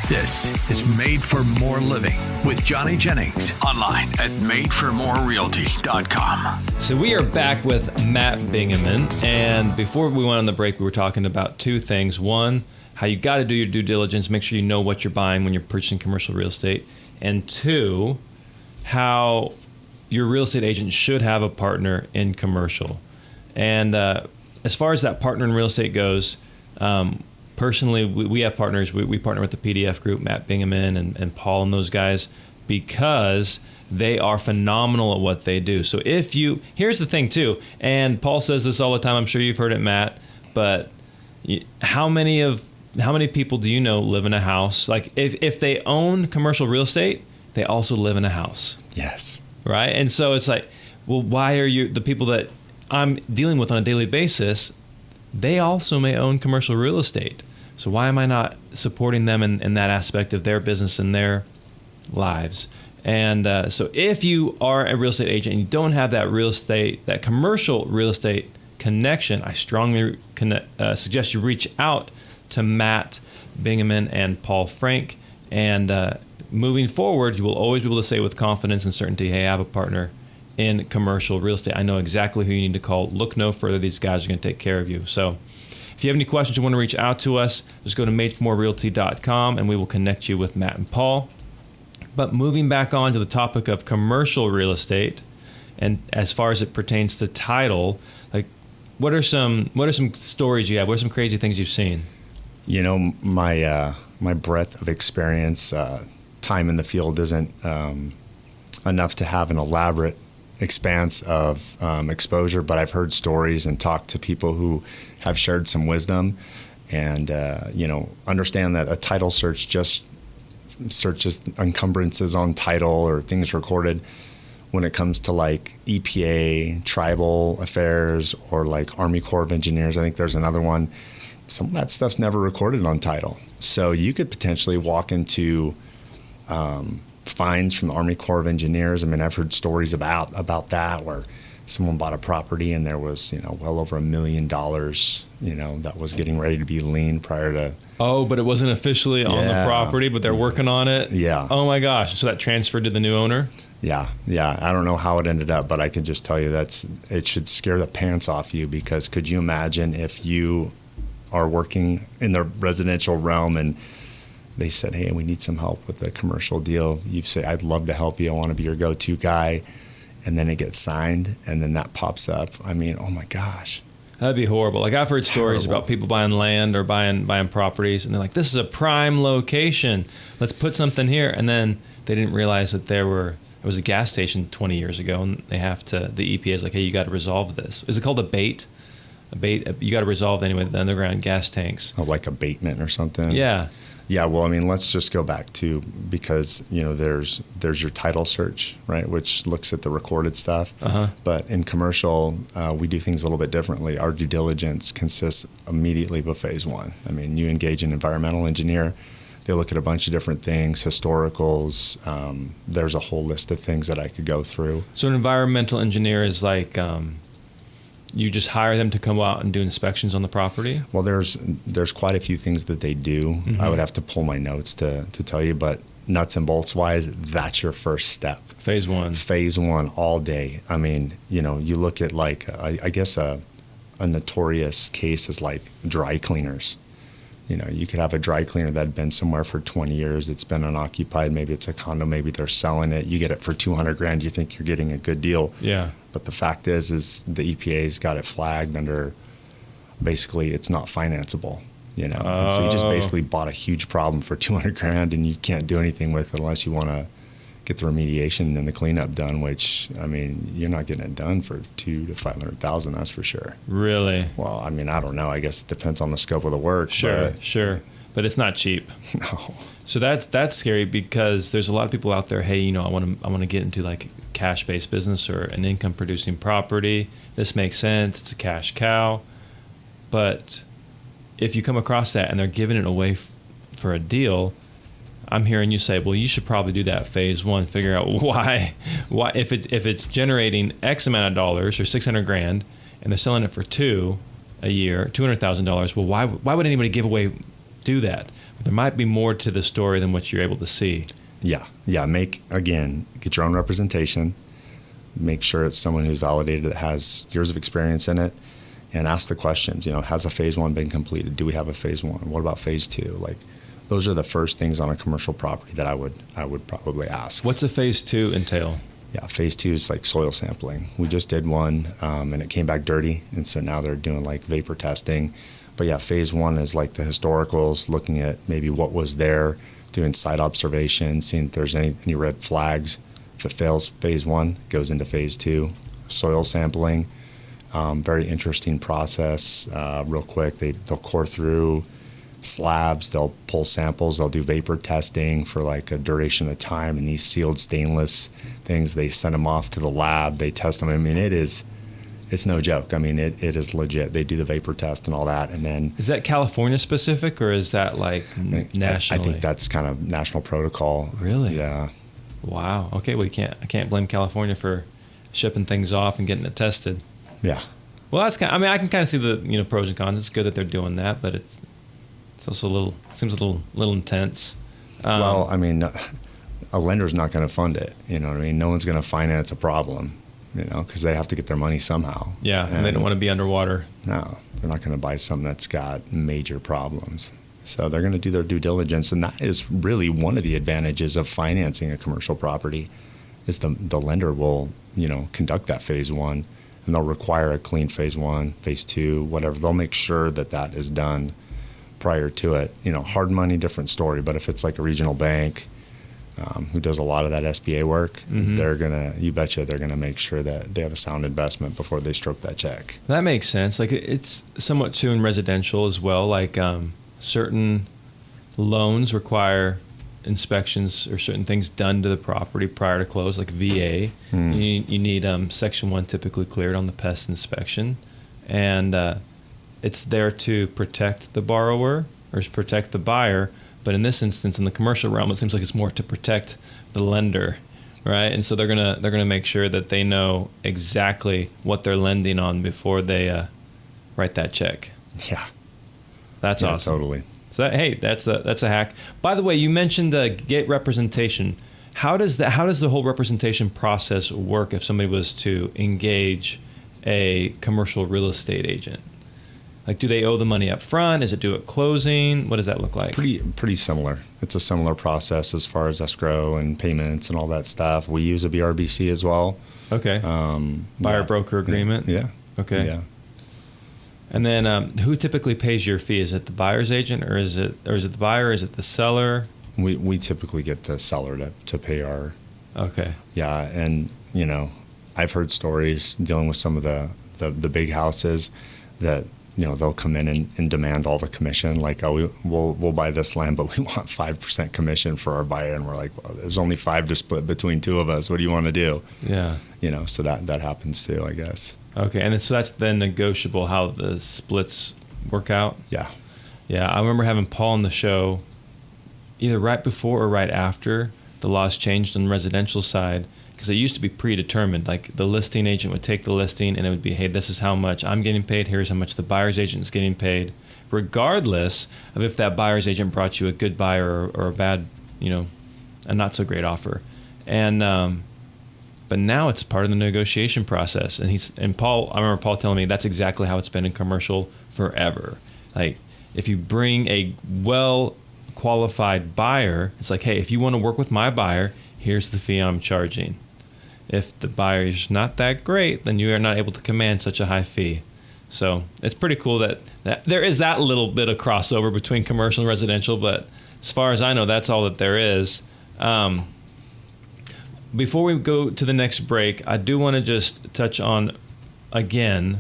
This is Made for More Living with Johnny Jennings. Online at madeformorerealty.com. So we are back with Matt Bingaman. And before we went on the break, we were talking about two things. One, how you got to do your due diligence, make sure you know what you're buying when you're purchasing commercial real estate. And two, how your real estate agent should have a partner in commercial. And as far as that partner in real estate goes, personally, we have partners. We partner with the PDF group, Matt Bingaman and Paul and those guys, because they are phenomenal at what they do. So here's the thing too, and Paul says this all the time, I'm sure you've heard it, Matt, but how many people do you know live in a house? Like if they own commercial real estate, they also live in a house. Yes. Right? And so it's like, well, why are the people that I'm dealing with on a daily basis, they also may own commercial real estate. So why am I not supporting them in that aspect of their business and their lives? And so if you are a real estate agent and you don't have that commercial real estate connection, I strongly suggest you reach out to Matt Bingaman and Paul Frank. And moving forward, you will always be able to say with confidence and certainty, hey, I have a partner in commercial real estate. I know exactly who you need to call. Look no further. These guys are going to take care of you. So if you have any questions, you want to reach out to us, just go to madeformorerealty.com and we will connect you with Matt and Paul. But moving back on to the topic of commercial real estate, and as far as it pertains to title, like what are some stories you have? What are some crazy things you've seen? You know, my breadth of experience, time in the field isn't enough to have an elaborate expanse of exposure, but I've heard stories and talked to people who have shared some wisdom and, understand that a title search just searches encumbrances on title or things recorded. When it comes to like EPA, tribal affairs, or like Army Corps of Engineers, I think there's another one. Some of that stuff's never recorded on title. So you could potentially walk into fines from the Army Corps of Engineers. I mean, I've heard stories about that where someone bought a property and there was, well over $1 million, that was getting ready to be lien prior to. Oh, but it wasn't officially on the property, but they're working on it? Yeah. Oh my gosh. So that transferred to the new owner? Yeah. I don't know how it ended up, but I can just tell you it should scare the pants off you, because could you imagine if you are working in the residential realm and they said, hey, we need some help with the commercial deal. You say, I'd love to help you. I want to be your go-to guy. And then it gets signed and then that pops up. I mean, oh my gosh. That'd be horrible. Like I've heard stories about people buying land or buying properties and they're like, this is a prime location. Let's put something here. And then they didn't realize that there was a gas station 20 years ago and the EPA is like, hey, you got to resolve this. Is it called abate? You got to resolve anyway the underground gas tanks. Oh, like abatement or something? Yeah. Yeah, well, I mean, let's just go back to, because, there's your title search, right, which looks at the recorded stuff. Uh-huh. But in commercial, we do things a little bit differently. Our due diligence consists immediately of phase one. I mean, you engage an environmental engineer. They look at a bunch of different things, historicals. There's a whole list of things that I could go through. So an environmental engineer is like... you just hire them to come out and do inspections on the property? Well, there's quite a few things that they do. Mm-hmm. I would have to pull my notes to tell you, but nuts and bolts wise, that's your first step. Phase one all day. I mean, you look at like, I guess a notorious case is like dry cleaners. You could have a dry cleaner that had been somewhere for 20 years. It's been unoccupied. Maybe it's a condo. Maybe they're selling it. You get it for $200,000. You think you're getting a good deal. Yeah. But the fact is the EPA's got it flagged under, basically, it's not financeable. And so you just basically bought a huge problem for $200,000, and you can't do anything with it unless you want to get the remediation and the cleanup done. Which, I mean, you're not getting it done for $200,000 to $500,000. That's for sure. Really? Well, I mean, I don't know. I guess it depends on the scope of the work. Sure. But it's not cheap. No. So that's scary, because there's a lot of people out there. Hey, I want to get into like cash-based business or an income-producing property. This makes sense. It's a cash cow. But if you come across that and they're giving it away for a deal, I'm hearing you say, well, you should probably do that phase one. Figure out why if it's generating X amount of dollars or $600,000 and they're selling it for $200,000 a year, $200,000. Well, why would anybody do that? there might be more to the story than what you're able to see. Yeah. Get your own representation. Make sure it's someone who's validated, that has years of experience in it, and ask the questions. Has a phase one been completed? Do we have a phase one? What about phase two? Like, those are the first things on a commercial property that I would probably ask. What's a phase two entail? Yeah, phase two is like soil sampling. We just did one, and it came back dirty, and so now they're doing like vapor testing. But yeah, phase one is like the historicals, looking at maybe what was there, doing site observation, seeing if there's any red flags. If it fails phase one, it goes into phase two. Soil sampling, very interesting process. Real quick, they'll core through slabs, they'll pull samples, they'll do vapor testing for like a duration of time, and these sealed stainless things, they send them off to the lab, they test them. I mean, it's no joke. I mean, it is legit. They do the vapor test and all that, and then... Is that California specific, or is that like nationally? I think that's kind of national protocol. Really? Yeah. Wow. Okay, well, I can't blame California for shipping things off and getting it tested. Yeah. Well, that's kind of, I mean, I can kind of see the pros and cons. It's good that they're doing that, but it's also seems a little intense. Well, I mean, a lender's not going to fund it. You know what I mean? No one's going to finance a problem, because they have to get their money somehow. Yeah, and they don't want to be underwater. No, they're not going to buy something that's got major problems. So they're going to do their due diligence, and that is really one of the advantages of financing a commercial property, is the lender will, conduct that phase one, and they'll require a clean phase one, phase two, whatever. They'll make sure that is done prior to it. Hard money, different story. But if it's like a regional bank who does a lot of that SBA work, you betcha they're gonna make sure that they have a sound investment before they stroke that check. That makes sense. Like, it's somewhat too in residential as well. Like, certain loans require inspections or certain things done to the property prior to close, like VA. You need Section 1 typically cleared on the pest inspection, and it's there to protect the borrower or protect the buyer. But in this instance, in the commercial realm, it seems like it's more to protect the lender, right? And so they're gonna make sure that they know exactly what they're lending on before they write that check. Yeah, that's awesome. Totally. So that's a hack. By the way, you mentioned get representation. How does the whole representation process work if somebody was to engage a commercial real estate agent? Like, do they owe the money up front? Is it due at closing? What does that look like? Pretty similar. It's a similar process as far as escrow and payments and all that stuff. We use a BRBC as well. Okay. Buyer broker agreement. Yeah. Okay. Yeah. And then who typically pays your fee? Is it the buyer's agent, or is it the buyer? Or is it the seller? We typically get the seller to pay our. Okay. Yeah, and I've heard stories dealing with some of the big houses that they'll come in and demand all the commission. Like, we'll buy this land, but we want 5% commission for our buyer, and we're like, well, there's only 5 to split between 2 of us. What do you want to do? Yeah. So that happens too, I guess. Okay, and so that's then negotiable how the splits work out? Yeah. Yeah, I remember having Paul on the show either right before or right after the laws changed on the residential side, because it used to be predetermined. Like, the listing agent would take the listing and it would be, hey, this is how much I'm getting paid, here's how much the buyer's agent is getting paid, regardless of if that buyer's agent brought you a good buyer or a bad, a not so great offer. And but now it's part of the negotiation process. And Paul, I remember Paul telling me that's exactly how it's been in commercial forever. Like, if you bring a well-qualified buyer, it's like, hey, if you want to work with my buyer, here's the fee I'm charging. If the buyer is not that great, then you are not able to command such a high fee. So it's pretty cool that there is that little bit of crossover between commercial and residential, but as far as I know, that's all that there is. Before we go to the next break, I do want to just touch on, again,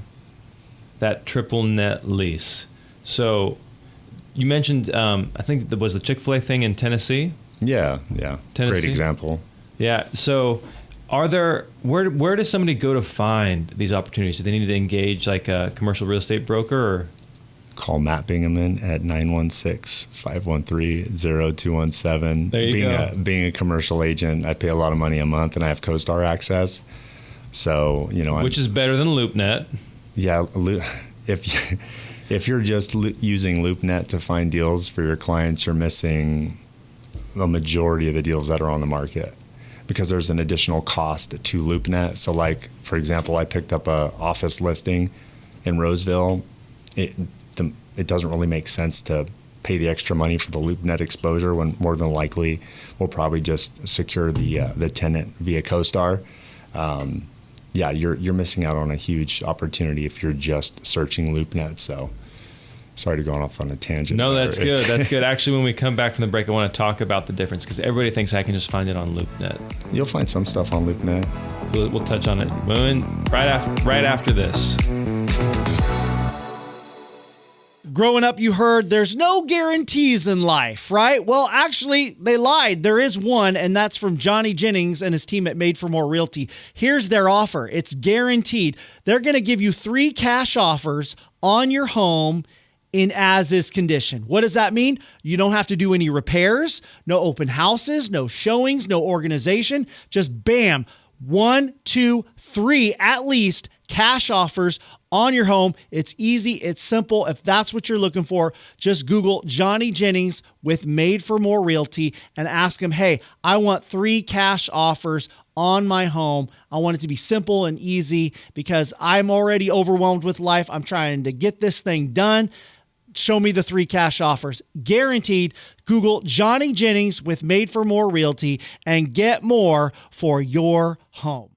that triple net lease. So you mentioned, I think there was the Chick-fil-A thing in Tennessee. Yeah. Tennessee? Great example. Yeah. So where does somebody go to find these opportunities? Do they need to engage like a commercial real estate broker, or? Call Matt Bingaman at 916-513-0217. There you go. Being a commercial agent, I pay a lot of money a month, and I have CoStar access. So, which is better than LoopNet. Yeah, if If you're just using LoopNet to find deals for your clients, you're missing a majority of the deals that are on the market because there's an additional cost to LoopNet. So like, for example, I picked up a office listing in Roseville. It doesn't really make sense to pay the extra money for the LoopNet exposure when more than likely we'll probably just secure the tenant via CoStar. Yeah, you're missing out on a huge opportunity if you're just searching LoopNet. So sorry to go off on a tangent. No, that's good. That's good. Actually, when we come back from the break, I want to talk about the difference because everybody thinks I can just find it on LoopNet. You'll find some stuff on LoopNet. We'll touch on it right after this. Growing up, you heard there's no guarantees in life, right? Well, actually, they lied. There is one, and that's from Johnny Jennings and his team at Made for More Realty. Here's their offer. It's guaranteed. They're going to give you 3 cash offers on your home in as-is condition. What does that mean? You don't have to do any repairs, no open houses, no showings, no organization. Just bam, 1, 2, 3 at least cash offers on your home. It's easy. It's simple. If that's what you're looking for, just Google Johnny Jennings with Made for More Realty and ask him, hey, I want 3 cash offers on my home. I want it to be simple and easy because I'm already overwhelmed with life. I'm trying to get this thing done. Show me the 3 cash offers. Guaranteed. Google Johnny Jennings with Made for More Realty and get more for your home.